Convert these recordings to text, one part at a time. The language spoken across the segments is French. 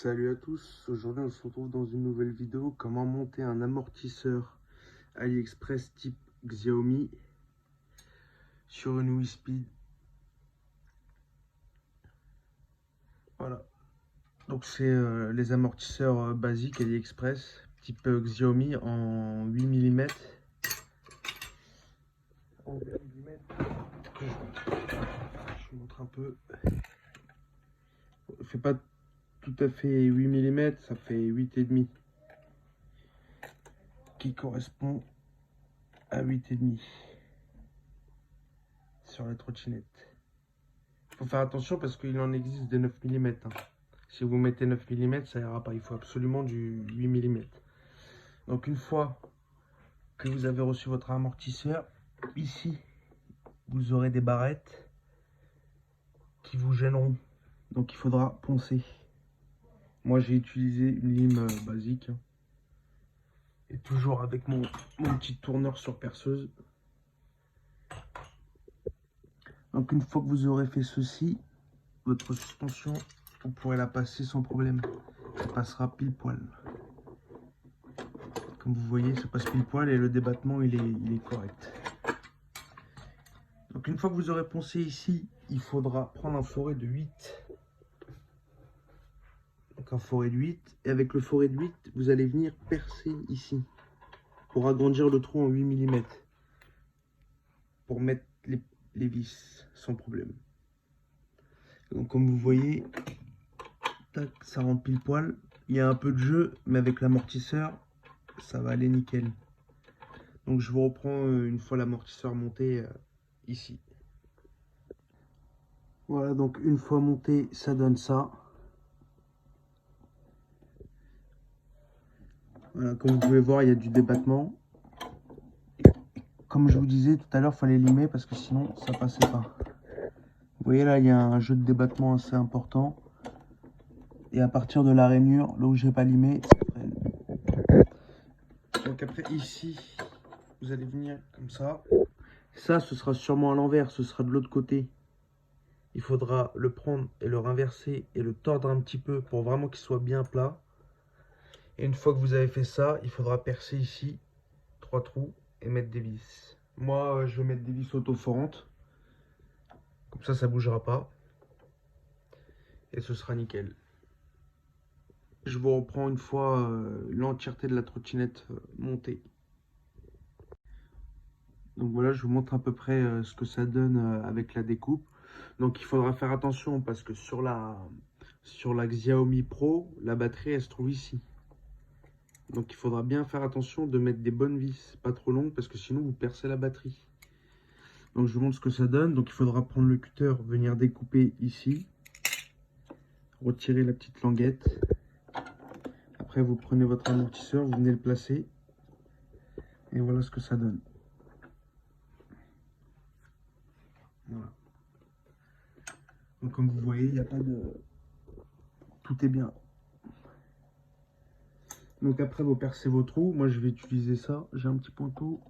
Salut à tous, aujourd'hui on se retrouve dans une nouvelle vidéo, comment monter un amortisseur AliExpress type Xiaomi sur une Wi-Speed. Voilà, donc c'est les amortisseurs basiques AliExpress type Xiaomi en 8 mm. Je vous montre un peu. Il fait pas tout à fait 8 mm, ça fait 8,5 qui correspond à 8,5 sur la trottinette. Il faut faire attention parce qu'il en existe des 9 mm. Si vous mettez 9 mm, ça ira pas. Il faut absolument du 8 mm. Donc une fois que vous avez reçu votre amortisseur, ici, vous aurez des barrettes qui vous gêneront. Donc il faudra poncer. Moi, j'ai utilisé une lime basique. Et toujours avec mon petit tourneur sur perceuse. Donc une fois que vous aurez fait ceci, votre suspension, vous pourrez la passer sans problème. Ça passera pile poil. Comme vous voyez, ça passe pile poil et le débattement il est correct. Donc une fois que vous aurez poncé ici, il faudra prendre un forêt de 8. Donc un forêt de 8. Et avec le forêt de 8, vous allez venir percer ici. Pour agrandir le trou en 8 mm. Pour mettre les vis sans problème. Donc comme vous voyez, tac, ça rentre pile poil. Il y a un peu de jeu, mais avec l'amortisseur, ça va aller nickel. Donc je vous reprends une fois l'amortisseur monté ici. Voilà, donc une fois monté, ça donne ça. Voilà, comme vous pouvez voir, il y a du débattement. Comme je vous disais tout à l'heure, il fallait limer parce que sinon ça passait pas. Vous voyez là, il y a un jeu de débattement assez important. Et à partir de la rainure, là où j'ai pas limé, ça freine. Donc après ici, vous allez venir comme ça. Ça, ce sera sûrement à l'envers, ce sera de l'autre côté. Il faudra le prendre et le renverser et le tordre un petit peu pour vraiment qu'il soit bien plat. Et une fois que vous avez fait ça, il faudra percer ici 3 trous et mettre des vis. Moi, je vais mettre des vis autoforantes. Comme ça bougera pas. Et ce sera nickel. Je vous reprends une fois l'entièreté de la trottinette montée. Donc voilà, je vous montre à peu près ce que ça donne avec la découpe. Donc il faudra faire attention parce que sur la Xiaomi Pro, la batterie elle se trouve ici. Donc il faudra bien faire attention de mettre des bonnes vis, pas trop longues parce que sinon vous percez la batterie. Donc je vous montre ce que ça donne. Donc il faudra prendre le cutter, venir découper ici. Retirer la petite languette. Après vous prenez votre amortisseur, vous venez le placer. Et voilà ce que ça donne. Voilà. Donc comme vous voyez, il n'y a pas de... Tout est bien. Donc après vous percez vos trous. Moi je vais utiliser ça. J'ai un petit ponto.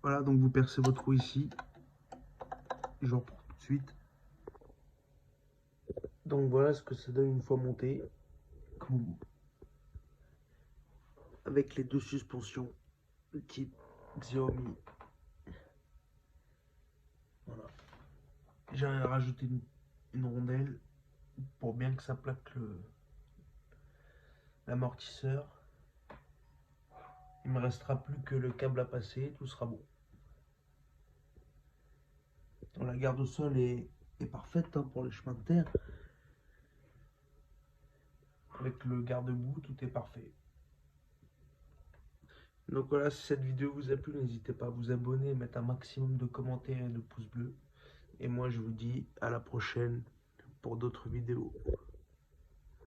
Voilà, donc vous percez vos trous ici. Je reprends tout de suite. Donc voilà ce que ça donne une fois monté. Avec les deux suspensions de type Xiaomi. Voilà. J'ai rajouté une rondelle pour bien que ça plaque l'amortisseur. Il me restera plus que le câble à passer, tout sera bon. Donc, la garde au sol est parfaite hein, pour les chemins de terre. Avec le garde-boue, tout est parfait. Donc voilà, si cette vidéo vous a plu, n'hésitez pas à vous abonner, mettre un maximum de commentaires et de pouces bleus. Et moi je vous dis à la prochaine pour d'autres vidéos.